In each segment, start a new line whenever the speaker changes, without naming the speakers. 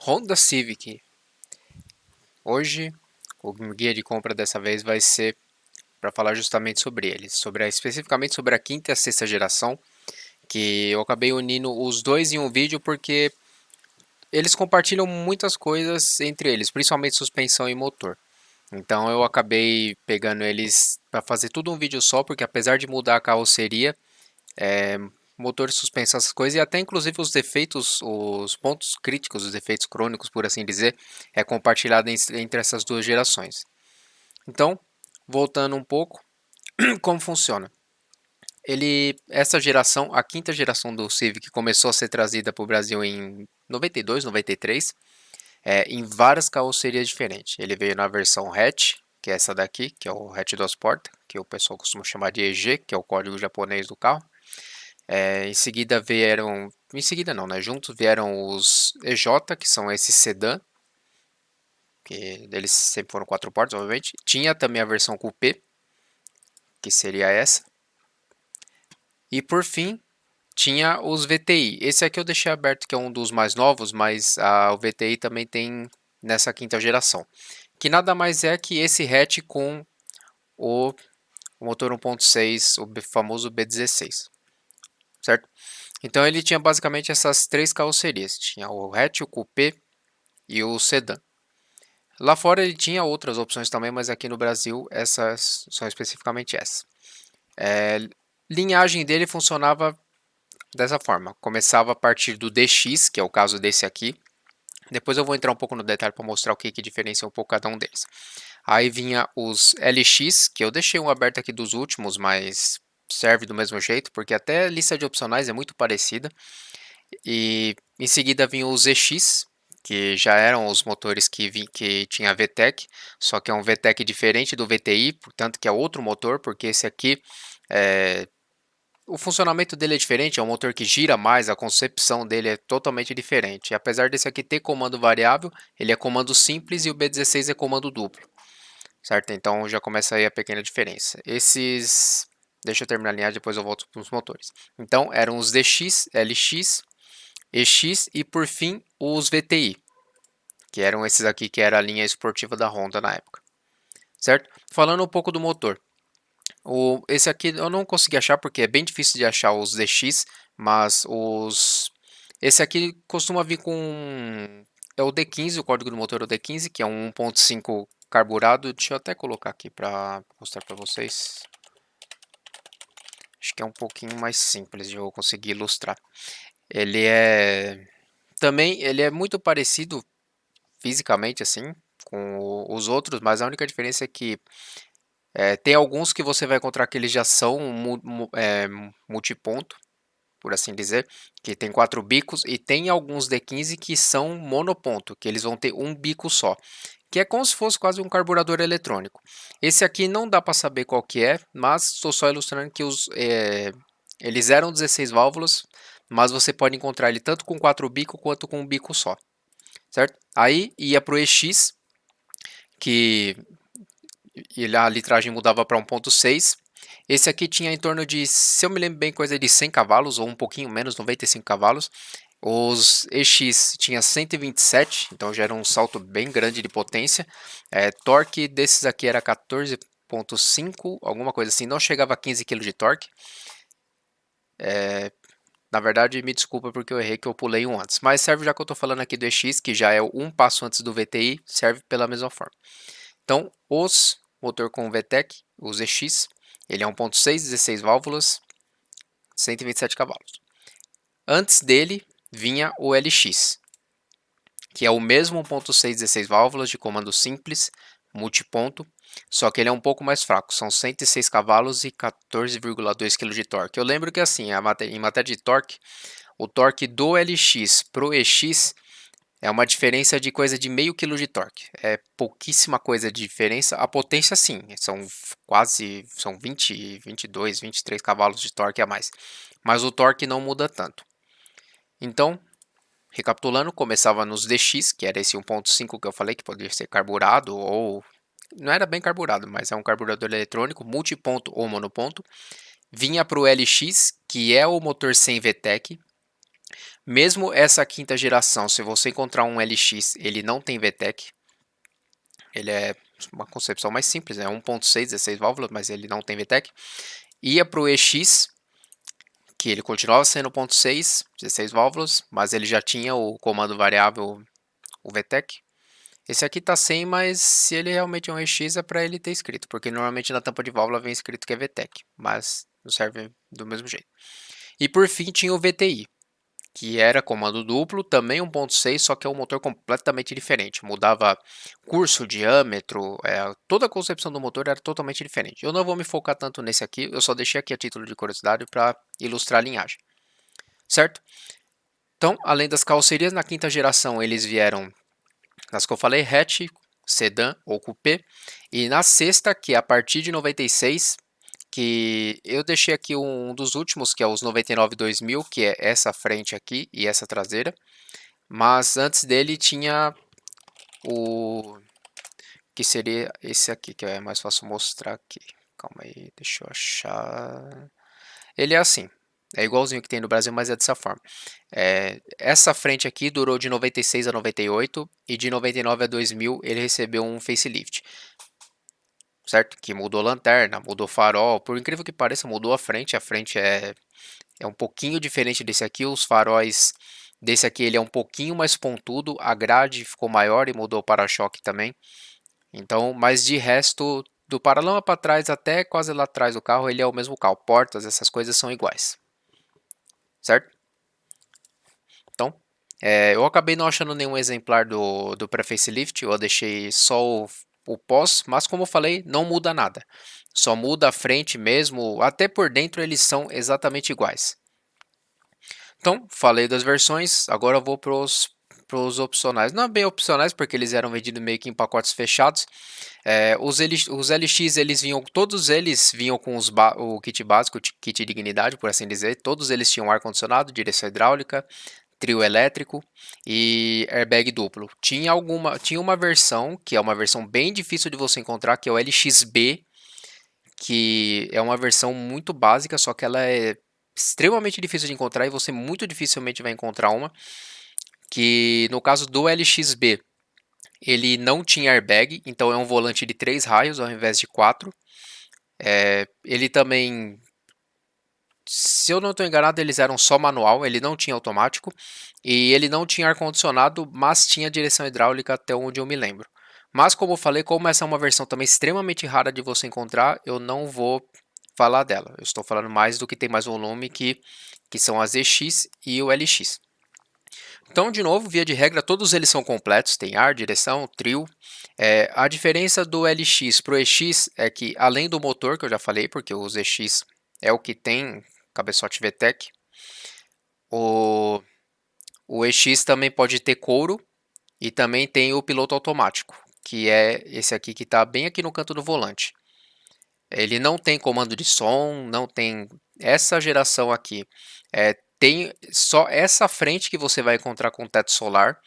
Honda Civic. Hoje, o guia de compra dessa vez vai ser para falar justamente sobre eles, especificamente sobre a quinta e a sexta geração, que eu acabei unindo os dois em um vídeo porque eles compartilham muitas coisas entre eles, principalmente suspensão e motor. Então eu acabei pegando eles para fazer tudo um vídeo só, porque apesar de mudar a carroceria, motor, suspensão, essas coisas, e até inclusive os defeitos, os pontos críticos, os defeitos crônicos, por assim dizer, é compartilhado entre essas duas gerações. Então, voltando um pouco, como funciona? Essa geração, a quinta geração do Civic, começou a ser trazida para o Brasil em 92, 93, em várias carrocerias diferentes. Ele veio na versão hatch, que é essa daqui, que é o hatch duas portas, que o pessoal costuma chamar de EG, que é o código japonês do carro. Em seguida vieram, em seguida não, né? Juntos vieram os EJ, que são esses sedã, que eles sempre foram quatro portas, obviamente. Tinha também a versão coupé, que seria essa. E por fim, tinha os VTI. Esse aqui eu deixei aberto, que é um dos mais novos, mas o VTI também tem nessa quinta geração. Que nada mais é que esse hatch com o motor 1.6, o famoso B16, certo? Então ele tinha basicamente essas três carrocerias. Tinha o hatch, o coupé e o sedã. Lá fora ele tinha outras opções também, mas aqui no Brasil essas são especificamente essas. Linhagem dele funcionava dessa forma. Começava a partir do DX, que é o caso desse aqui. Depois eu vou entrar um pouco no detalhe para mostrar o que diferencia um pouco cada um deles. Aí vinha os LX, que eu deixei um aberto aqui dos últimos, mas serve do mesmo jeito, porque até a lista de opcionais é muito parecida. E em seguida vinha os EX, que já eram os motores que tinha VTEC, só que é um VTEC diferente do VTI, portanto que é outro motor, porque esse aqui o funcionamento dele é diferente, é um motor que gira mais, a concepção dele é totalmente diferente. E apesar desse aqui ter comando variável, ele é comando simples e o B16 é comando duplo, certo? Então já começa aí a pequena diferença. Deixa eu terminar a linhagem, depois eu volto para os motores. Então eram os DX, LX, EX e por fim os VTI, que eram esses aqui que era a linha esportiva da Honda na época, certo? Falando um pouco do motor. Esse aqui eu não consegui achar porque é bem difícil de achar os DX, mas esse aqui costuma vir com é o D15, o código do motor é o D15, que é um 1.5 carburado. Deixa eu até colocar aqui para mostrar para vocês. Acho que é um pouquinho mais simples de eu conseguir ilustrar. Ele é muito parecido fisicamente assim com os outros, mas a única diferença é que tem alguns que você vai encontrar que eles já são multiponto, por assim dizer, que tem quatro bicos, e tem alguns D15 que são monoponto, que eles vão ter um bico só, que é como se fosse quase um carburador eletrônico. Esse aqui não dá para saber qual que é, mas estou só ilustrando que eles eram 16 válvulas, mas você pode encontrar ele tanto com quatro bicos quanto com um bico só, certo? Aí ia para o EX, que a litragem mudava para 1.6. Esse aqui tinha em torno de, se eu me lembro bem, coisa de 100 cavalos ou um pouquinho menos, 95 cavalos. Os EX tinha 127, então já era um salto bem grande de potência. Torque desses aqui era 14.5, alguma coisa assim, não chegava a 15 kg de torque. Na verdade, me desculpa porque eu errei que eu pulei um antes, mas serve já que eu estou falando aqui do EX, que já é um passo antes do VTI, serve pela mesma forma. Então, os motor com VTEC, os EX, ele é 1.6, 16 válvulas, 127 cavalos. Antes dele vinha o LX, que é o mesmo 1.6, 16 válvulas de comando simples, multiponto, só que ele é um pouco mais fraco, são 106 cavalos e 14,2 kg de torque. Eu lembro que assim, em matéria de torque, o torque do LX pro EX é uma diferença de coisa de meio quilo de torque. É pouquíssima coisa de diferença. A potência sim, são 20, 22, 23 cavalos de torque a mais. Mas o torque não muda tanto. Então, recapitulando, começava nos DX, que era esse 1.5 que eu falei, que poderia ser carburado ou... Não era bem carburado, mas é um carburador eletrônico, multiponto ou monoponto. Vinha para o LX, que é o motor sem VTEC. Mesmo essa quinta geração, se você encontrar um LX, ele não tem VTEC. Ele é uma concepção mais simples, é 1.6, 16 válvulas, mas ele não tem VTEC. Ia para o EX, que ele continuava sendo 1.6, 16 válvulas, mas ele já tinha o comando variável, o VTEC. Esse aqui tá sem, mas se ele realmente é um EX é para ele ter escrito, porque normalmente na tampa de válvula vem escrito que é VTEC, mas não serve do mesmo jeito. E por fim tinha o VTI, que era comando duplo, também 1.6, só que é um motor completamente diferente. Mudava curso, diâmetro, toda a concepção do motor era totalmente diferente. Eu não vou me focar tanto nesse aqui, eu só deixei aqui a título de curiosidade para ilustrar a linhagem, certo? Então, além das carrocerias, na quinta geração eles vieram, nas que eu falei, hatch, sedã ou coupé, e na sexta, que é a partir de 96, que eu deixei aqui um dos últimos, que é os 99-2000, que é essa frente aqui e essa traseira, mas antes dele tinha o que seria esse aqui, que é mais fácil mostrar aqui. Calma aí, deixa eu achar. Ele é assim, é igualzinho que tem no Brasil, mas é dessa forma. Essa frente aqui durou de 96 a 98 e de 99 a 2000 ele recebeu um facelift, certo? Que mudou lanterna, mudou farol, por incrível que pareça mudou a frente é um pouquinho diferente desse aqui, os faróis desse aqui ele é um pouquinho mais pontudo, a grade ficou maior e mudou o para-choque também. Então, mas de resto, do paralama para trás até quase lá atrás do carro, ele é o mesmo carro. Portas, essas coisas são iguais, certo? Então, eu acabei não achando nenhum exemplar do pré-facelift, eu deixei só o pós, mas como eu falei, não muda nada. Só muda a frente mesmo, até por dentro eles são exatamente iguais. Então, falei das versões, agora eu vou para os opcionais. Não é bem opcionais, porque eles eram vendidos meio que em pacotes fechados. Os LX, eles vinham, todos eles vinham com o kit básico, o kit dignidade, por assim dizer. Todos eles tinham ar-condicionado, direção hidráulica, trio elétrico e airbag duplo. Tinha uma versão, que é uma versão bem difícil de você encontrar, que é o LXB, que é uma versão muito básica, só que ela é extremamente difícil de encontrar e você muito dificilmente vai encontrar uma, que no caso do LXB, ele não tinha airbag, então é um volante de 3 raios ao invés de 4. Ele também, se eu não estou enganado, eles eram só manual, ele não tinha automático, e ele não tinha ar-condicionado, mas tinha direção hidráulica até onde eu me lembro. Mas como eu falei, como essa é uma versão também extremamente rara de você encontrar, eu não vou falar dela. Eu estou falando mais do que tem mais volume, que são as EX e o LX. Então, de novo, via de regra, todos eles são completos, tem ar, direção, trio. A diferença do LX para o EX é que, além do motor, que eu já falei, porque os EX é o que tem cabeçote VTEC, o EX também pode ter couro e também tem o piloto automático, que é esse aqui que está bem aqui no canto do volante. Ele não tem comando de som, não tem essa geração aqui. Tem só essa frente que você vai encontrar com teto solar.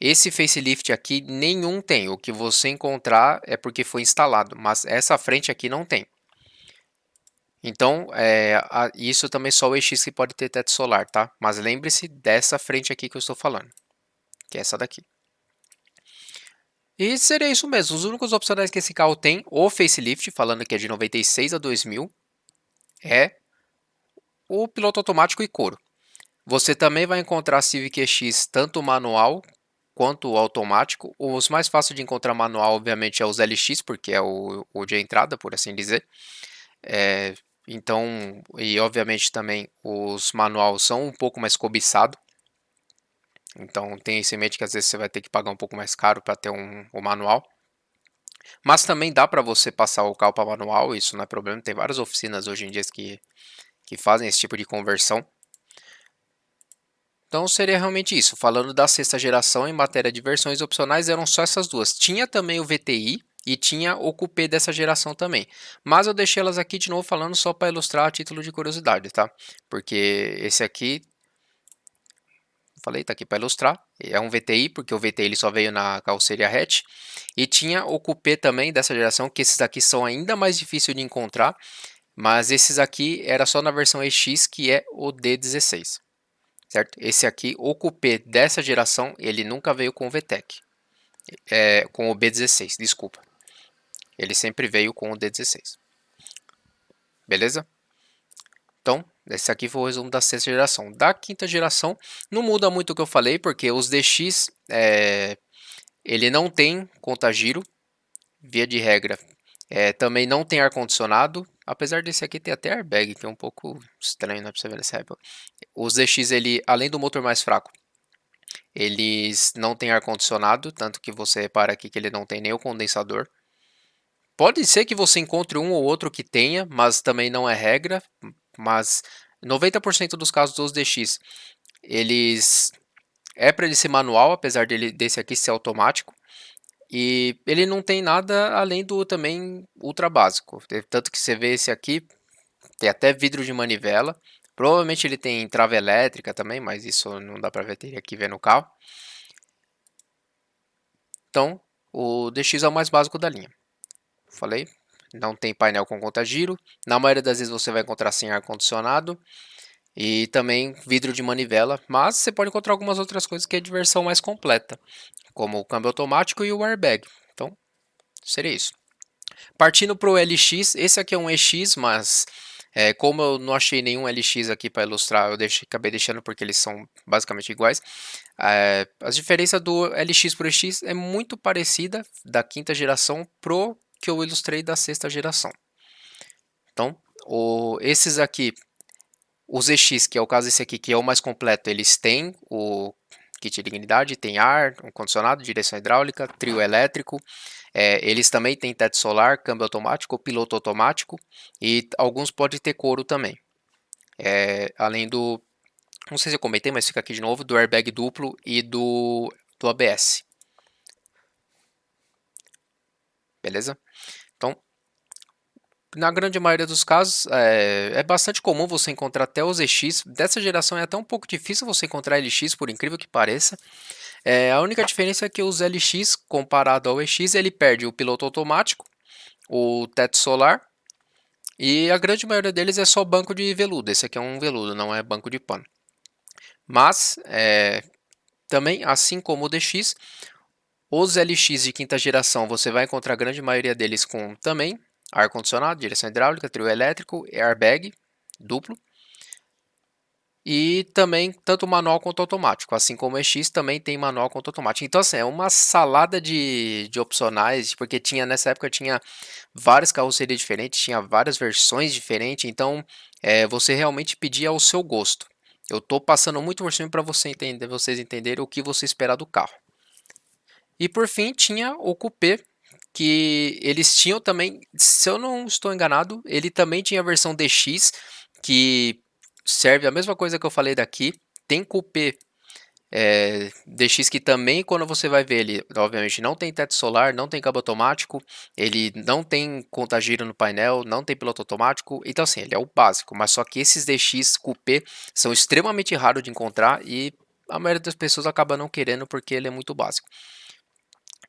Esse facelift aqui nenhum tem. O que você encontrar é porque foi instalado, mas essa frente aqui não tem. Então, isso também só o EX que pode ter teto solar, tá? Mas lembre-se dessa frente aqui que eu estou falando, que é essa daqui. E seria isso mesmo. Os únicos opcionais que esse carro tem, o facelift, falando que é de 96 a 2000, é o piloto automático e couro. Você também vai encontrar Civic EX tanto manual quanto automático. Os mais fáceis de encontrar manual, obviamente, é os LX, porque é o de entrada, por assim dizer. Então, e obviamente também os manual são um pouco mais cobiçados. Então, tem isso em mente que às vezes você vai ter que pagar um pouco mais caro para ter o manual. Mas também dá para você passar o carro para manual, isso não é problema. Tem várias oficinas hoje em dia que fazem esse tipo de conversão. Então seria realmente isso. Falando da sexta geração em matéria de versões opcionais, eram só essas duas. Tinha também o VTI e tinha o Coupé dessa geração também. Mas eu deixei elas aqui de novo falando só para ilustrar a título de curiosidade, tá? Porque esse aqui, falei, tá aqui para ilustrar. É um VTI, porque o VTI ele só veio na carroceria hatch. E tinha o Coupé também dessa geração, que esses aqui são ainda mais difíceis de encontrar. Mas esses aqui era só na versão EX, que é o D16. certo? Esse aqui, o Coupé dessa geração, ele nunca veio com o VTEC, com o B16, desculpa. Ele sempre veio com o D16. Beleza? Então, esse aqui foi o resumo da sexta geração. Da quinta geração, não muda muito o que eu falei, porque os DX, ele não tem contagiro, via de regra. Também não tem ar-condicionado, apesar desse aqui ter até airbag, que é um pouco estranho, né, pra você ver nessa época. Os DX, ele, além do motor mais fraco, eles não têm ar-condicionado, tanto que você repara aqui que ele não tem nem o condensador. Pode ser que você encontre um ou outro que tenha, mas também não é regra. Mas 90% dos casos dos DX, eles para ele ser manual, apesar desse aqui ser automático. E ele não tem nada além do também ultra básico. Tanto que você vê esse aqui, tem até vidro de manivela. Provavelmente ele tem trava elétrica também, mas isso não dá para ver, teria que ver no carro. Então, o DX é o mais básico da linha. Falei, não tem painel com conta-giro. Na maioria das vezes você vai encontrar sem ar-condicionado. E também vidro de manivela, mas você pode encontrar algumas outras coisas que é de versão mais completa, como o câmbio automático e o airbag. Então, seria isso. Partindo para o LX, esse aqui é um EX, mas como eu não achei nenhum LX aqui para ilustrar, eu acabei deixando porque eles são basicamente iguais. As diferenças do LX para o EX é muito parecida da quinta geração pro que eu ilustrei da sexta geração. Então, esses aqui, os EX, que é o caso desse aqui, que é o mais completo, eles têm o kit de dignidade, tem ar, um condicionado, direção hidráulica, trio elétrico. Eles também têm teto solar, câmbio automático, piloto automático e alguns podem ter couro também. Além do, não sei se eu comentei, mas fica aqui de novo, do airbag duplo e do ABS. Beleza? Então, na grande maioria dos casos, é bastante comum você encontrar até os EX. Dessa geração é até um pouco difícil você encontrar LX, por incrível que pareça. A única diferença é que os LX, comparado ao EX, ele perde o piloto automático, o teto solar, e a grande maioria deles é só banco de veludo. Esse aqui é um veludo, não é banco de pano. Mas, também, assim como o DX, os LX de quinta geração, você vai encontrar a grande maioria deles com também ar-condicionado, direção hidráulica, trio elétrico, airbag duplo. E também tanto manual quanto automático, assim como o EX também tem manual quanto automático. Então assim, é uma salada de opcionais, porque nessa época tinha várias carrocerias diferentes, tinha várias versões diferentes, então você realmente pedia ao seu gosto. Eu estou passando muito por cima para vocês entenderem o que você esperar do carro. E por fim tinha o Coupé, que eles tinham também, se eu não estou enganado, ele também tinha a versão DX, que serve a mesma coisa que eu falei daqui. Tem Coupé DX que também, quando você vai ver ele, obviamente não tem teto solar, não tem câmbio automático, ele não tem conta-giro no painel, não tem piloto automático, então assim, ele é o básico, mas só que esses DX Coupé são extremamente raros de encontrar e a maioria das pessoas acaba não querendo porque ele é muito básico.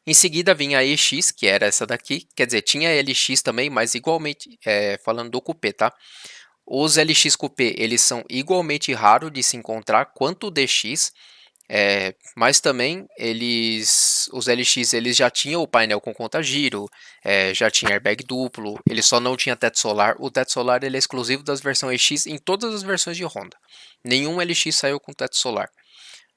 Em seguida vinha a EX, que era essa daqui, quer dizer, tinha a LX também, mas igualmente, falando do Coupé, tá? Os LX Coupé, eles são igualmente raros de se encontrar quanto o DX, mas também os LX eles já tinham o painel com conta-giro, já tinha airbag duplo, ele só não tinha teto solar. O teto solar ele é exclusivo das versões EX em todas as versões de Honda. Nenhum LX saiu com teto solar.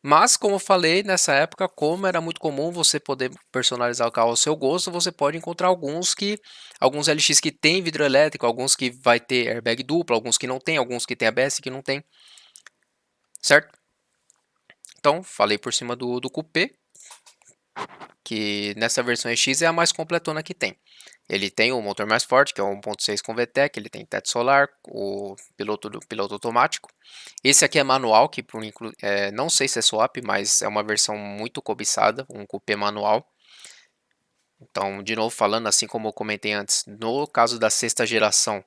Mas, como eu falei, nessa época, como era muito comum você poder personalizar o carro ao seu gosto, você pode encontrar alguns LX que tem vidro elétrico, alguns que vai ter airbag duplo, alguns que não tem, alguns que tem ABS que não tem, certo? Então, falei por cima do Coupé, que nessa versão EX é a mais completona que tem. Ele tem o motor mais forte, que é o 1.6 com VTEC, ele tem teto solar, o piloto automático. Esse aqui é manual, que não sei se é swap, mas é uma versão muito cobiçada, um coupé manual. Então, de novo falando, assim como eu comentei antes, no caso da sexta geração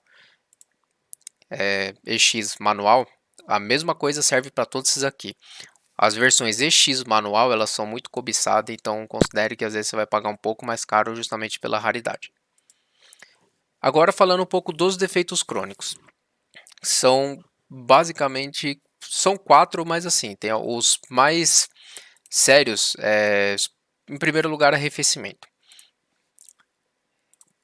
EX manual, a mesma coisa serve para todos esses aqui. As versões EX manual, elas são muito cobiçadas, então considere que às vezes você vai pagar um pouco mais caro justamente pela raridade. Agora falando um pouco dos defeitos crônicos. São basicamente são 4, mas assim, tem os mais sérios. Em primeiro lugar, arrefecimento.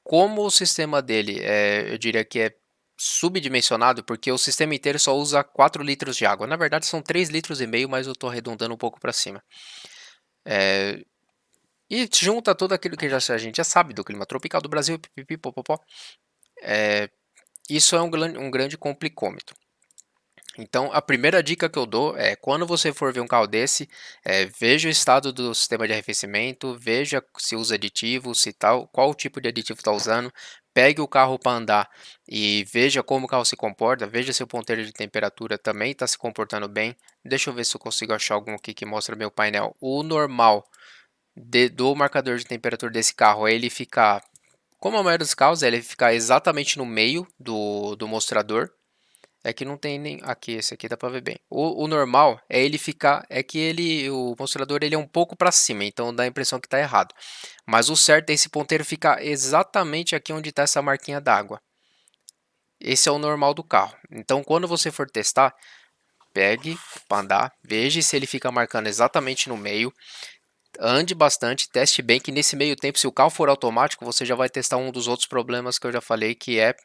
Como o sistema dele, eu diria que é subdimensionado, porque o sistema inteiro só usa 4 litros de água. Na verdade, são 3,5 litros, mas eu estou arredondando um pouco para cima. E junta tudo aquilo que a gente já sabe do clima tropical do Brasil, pipipi, popopó. Isso é um grande complicômetro. Então, a primeira dica que eu dou é, quando você for ver um carro desse, veja o estado do sistema de arrefecimento, veja se usa aditivo, se tal, qual tipo de aditivo está usando, pegue o carro para andar e veja como o carro se comporta, veja se o ponteiro de temperatura também está se comportando bem. Deixa eu ver se eu consigo achar algum aqui que mostra meu painel. O normal do marcador de temperatura desse carro é ele ficar, como a maioria dos carros, ele ficar exatamente no meio do mostrador. É que não tem nem aqui, esse aqui dá para ver bem. O normal é ele ficar, o mostrador ele é um pouco para cima, então dá a impressão que está errado. Mas o certo é esse ponteiro ficar exatamente aqui onde está essa marquinha d'água. Esse é o normal do carro. Então quando você for testar, pegue para andar, veja se ele fica marcando exatamente no meio. Ande bastante, teste bem, que nesse meio tempo, se o carro for automático, você já vai testar um dos outros problemas que eu já falei, que é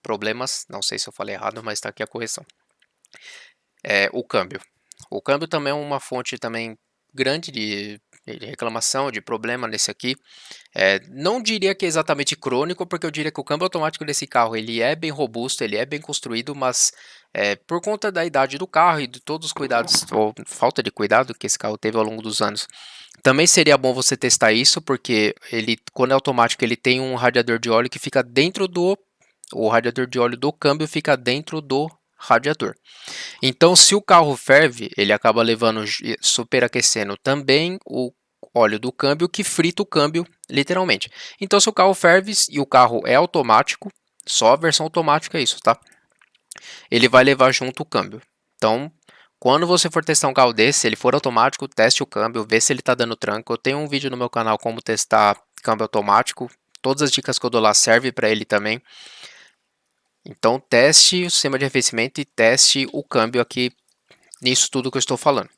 problemas, não sei se eu falei errado, mas está aqui a correção. O câmbio. O câmbio também é uma fonte também grande de reclamação, de problema nesse aqui. Não diria que é exatamente crônico, porque eu diria que o câmbio automático desse carro ele é bem robusto, ele é bem construído, mas por conta da idade do carro e de todos os cuidados, ou falta de cuidado que esse carro teve ao longo dos anos, também seria bom você testar isso, porque ele, quando é automático, ele tem um radiador de óleo que fica dentro o radiador de óleo do câmbio fica dentro do radiador. Então, se o carro ferve, ele acaba levando, superaquecendo também o óleo do câmbio, que frita o câmbio, literalmente. Então, se o carro ferve e o carro é automático, só a versão automática é isso, tá? Ele vai levar junto o câmbio. Então, quando você for testar um carro desse, se ele for automático, teste o câmbio, vê se ele está dando tranco. Eu tenho um vídeo no meu canal como testar câmbio automático. Todas as dicas que eu dou lá servem para ele também. Então teste o sistema de arrefecimento e teste o câmbio aqui nisso tudo que eu estou falando.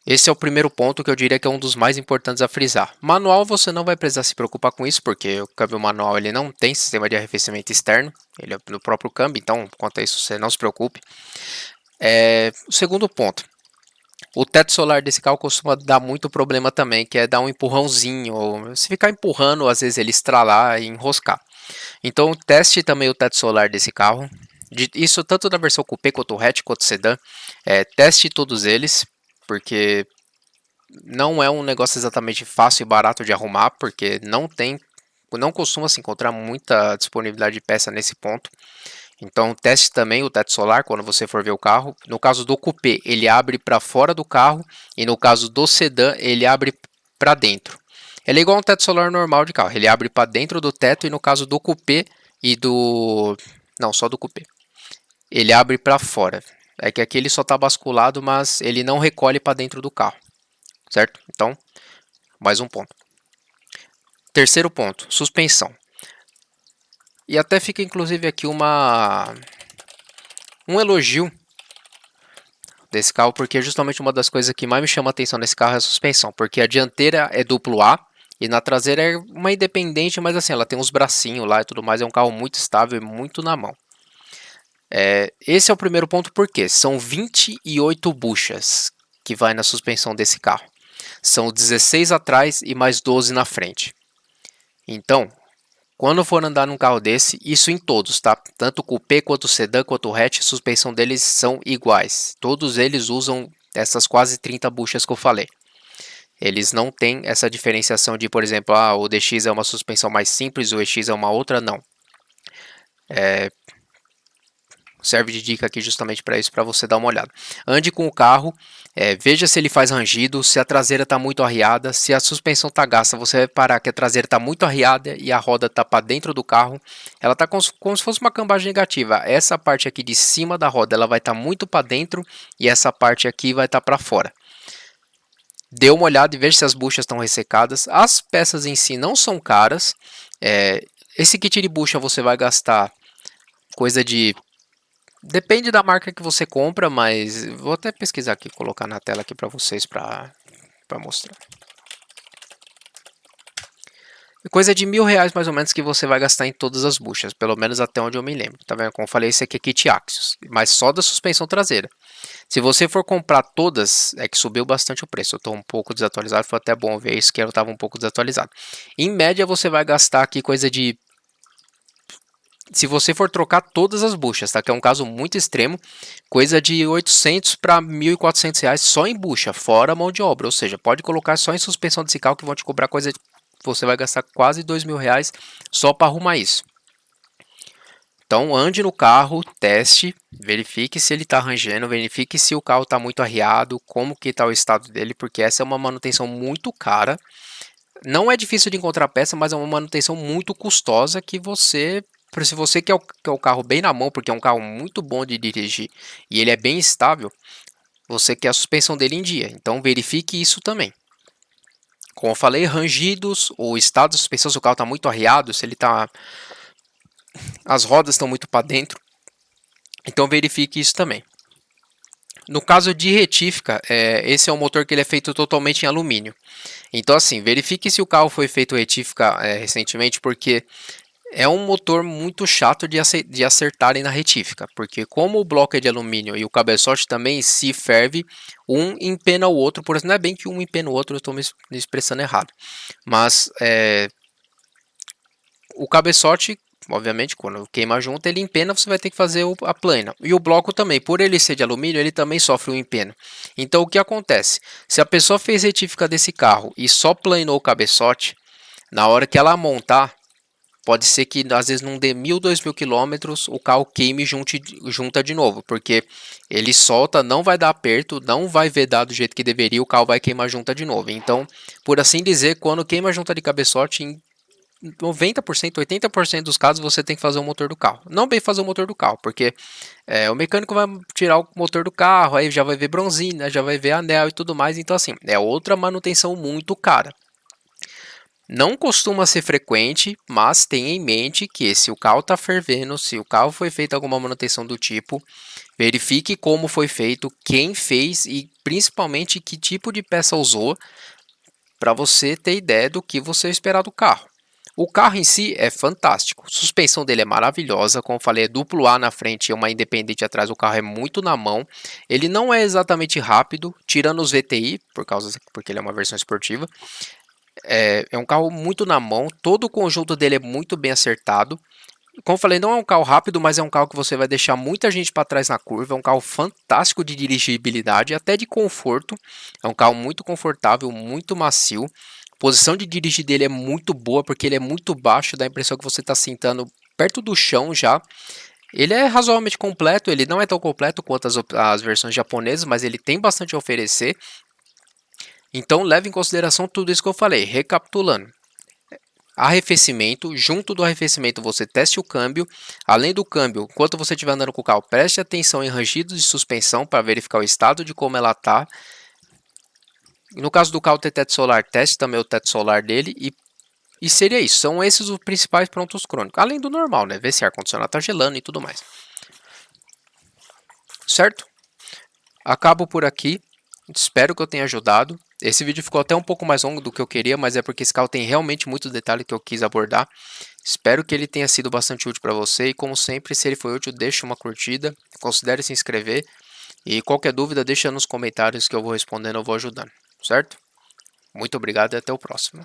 Esse é o primeiro ponto que eu diria que é um dos mais importantes a frisar. Manual você não vai precisar se preocupar com isso, porque o câmbio manual ele não tem sistema de arrefecimento externo, ele é no próprio câmbio, então quanto a isso você não se preocupe. O segundo ponto, o teto solar desse carro costuma dar muito problema também, que é dar um empurrãozinho, ou se ficar empurrando, às vezes ele estralar e enroscar. Então teste também o teto solar desse carro, isso tanto da versão coupé quanto hatch quanto sedã, teste todos eles, porque não é um negócio exatamente fácil e barato de arrumar, porque não costuma se encontrar muita disponibilidade de peça nesse ponto. Então teste também o teto solar quando você for ver o carro. No caso do coupé, ele abre para fora do carro, e no caso do sedã, ele abre para dentro. Ele é igual um teto solar normal de carro, ele abre para dentro do teto, e no caso do coupé e do... não, só do coupé, ele abre para fora. É que aqui ele só está basculado, mas ele não recolhe para dentro do carro, certo? Então, mais um ponto. Terceiro ponto, suspensão. E até fica inclusive aqui um elogio desse carro, porque é justamente uma das coisas que mais me chama a atenção nesse carro é a suspensão, porque a dianteira é duplo A e na traseira é uma independente, mas assim, ela tem uns bracinhos lá e tudo mais, é um carro muito estável e muito na mão. Esse é o primeiro ponto, porque são 28 buchas que vai na suspensão desse carro. São 16 atrás e mais 12 na frente. Então, quando for andar num carro desse, isso em todos, tá? Tanto o coupé quanto o sedã quanto o hatch, a suspensão deles são iguais. Todos eles usam essas quase 30 buchas que eu falei. Eles não têm essa diferenciação de, por exemplo, o DX é uma suspensão mais simples, o EX é uma outra, não. Serve de dica aqui justamente para isso, para você dar uma olhada. Ande com o carro, veja se ele faz rangido, se a traseira está muito arriada, se a suspensão está gasta, você vai parar que a traseira está muito arriada e a roda está para dentro do carro. Ela está como se fosse uma cambagem negativa. Essa parte aqui de cima da roda ela vai estar muito para dentro e essa parte aqui vai estar para fora. Dê uma olhada e veja se as buchas estão ressecadas. As peças em si não são caras. Esse kit de bucha você vai gastar coisa de Depende da marca que você compra, mas vou até pesquisar aqui, colocar na tela aqui para vocês para mostrar. Coisa de R$ 1.000 mais ou menos que você vai gastar em todas as buchas, pelo menos até onde eu me lembro. Tá vendo? Como eu falei, esse aqui é kit Axios, mas só da suspensão traseira. Se você for comprar todas, é que subiu bastante o preço. Eu estou um pouco desatualizado, foi até bom ver isso que eu estava um pouco desatualizado. Em média, você vai gastar aqui coisa de... Se você for trocar todas as buchas, tá? Que é um caso muito extremo, coisa de 800 para R$ 1.400 só em bucha, fora mão de obra. Ou seja, pode colocar só em suspensão desse carro que vão te cobrar coisa de... Você vai gastar quase R$ 2.000 só para arrumar isso. Então ande no carro, teste, verifique se ele está rangendo, verifique se o carro está muito arriado, como que está o estado dele, porque essa é uma manutenção muito cara. Não é difícil de encontrar peça, mas é uma manutenção muito custosa que você, se você quer o carro bem na mão, porque é um carro muito bom de dirigir e ele é bem estável, você quer a suspensão dele em dia. Então verifique isso também. Como eu falei, rangidos, o estado da suspensão, se o carro está muito arriado, se ele está... As rodas estão muito para dentro, então verifique isso também. No caso de retífica, esse é um motor que ele é feito totalmente em alumínio. Então assim, verifique se o carro foi feito retífica recentemente, porque é um motor muito chato de acertarem na retífica. Porque como o bloco é de alumínio e o cabeçote também, se ferve, um empena o outro. Por exemplo, não é bem que um empena o outro, eu estou me expressando errado. Mas o cabeçote... Obviamente, quando queima junto, ele empena, você vai ter que fazer a plana. E o bloco também, por ele ser de alumínio, ele também sofre um empeno. Então, o que acontece? Se a pessoa fez retífica desse carro e só planou o cabeçote, na hora que ela montar, pode ser que às vezes não dê 1.000, 2.000 quilômetros, o carro queime e junta de novo, porque ele solta, não vai dar aperto, não vai vedar do jeito que deveria, o carro vai queimar junta de novo. Então, por assim dizer, quando queima junta de cabeçote, em 90%, 80% dos casos você tem que fazer o motor do carro. Não bem fazer o motor do carro, porque o mecânico vai tirar o motor do carro, aí já vai ver bronzina, já vai ver anel e tudo mais. Então assim, é outra manutenção muito cara. Não costuma ser frequente, mas tenha em mente que se o carro está fervendo, se o carro foi feito alguma manutenção do tipo, verifique como foi feito, quem fez e principalmente que tipo de peça usou, para você ter ideia do que você esperar do carro. O carro em si é fantástico, a suspensão dele é maravilhosa, como eu falei, é duplo A na frente e uma independente atrás, o carro é muito na mão. Ele não é exatamente rápido, tirando os VTI, porque ele é uma versão esportiva. É um carro muito na mão, todo o conjunto dele é muito bem acertado. Como eu falei, não é um carro rápido, mas é um carro que você vai deixar muita gente para trás na curva. É um carro fantástico de dirigibilidade, até de conforto. É um carro muito confortável, muito macio. A posição de dirigir dele é muito boa, porque ele é muito baixo, dá a impressão que você está sentando perto do chão já. Ele é razoavelmente completo, ele não é tão completo quanto as versões japonesas, mas ele tem bastante a oferecer. Então leve em consideração tudo isso que eu falei. Recapitulando. Arrefecimento, junto do arrefecimento você teste o câmbio. Além do câmbio, enquanto você estiver andando com o carro, preste atenção em rangidos de suspensão para verificar o estado de como ela está. No caso do carro ter teto solar, teste também o teto solar dele e seria isso. São esses os principais pontos crônicos. Além do normal, né? Ver se o ar-condicionado está gelando e tudo mais. Certo? Acabo por aqui. Espero que eu tenha ajudado. Esse vídeo ficou até um pouco mais longo do que eu queria, mas é porque esse carro tem realmente muito detalhe que eu quis abordar. Espero que ele tenha sido bastante útil para você e, como sempre, se ele foi útil, deixe uma curtida, considere se inscrever e qualquer dúvida deixa nos comentários que eu vou respondendo, eu vou ajudando, certo? Muito obrigado e até o próximo.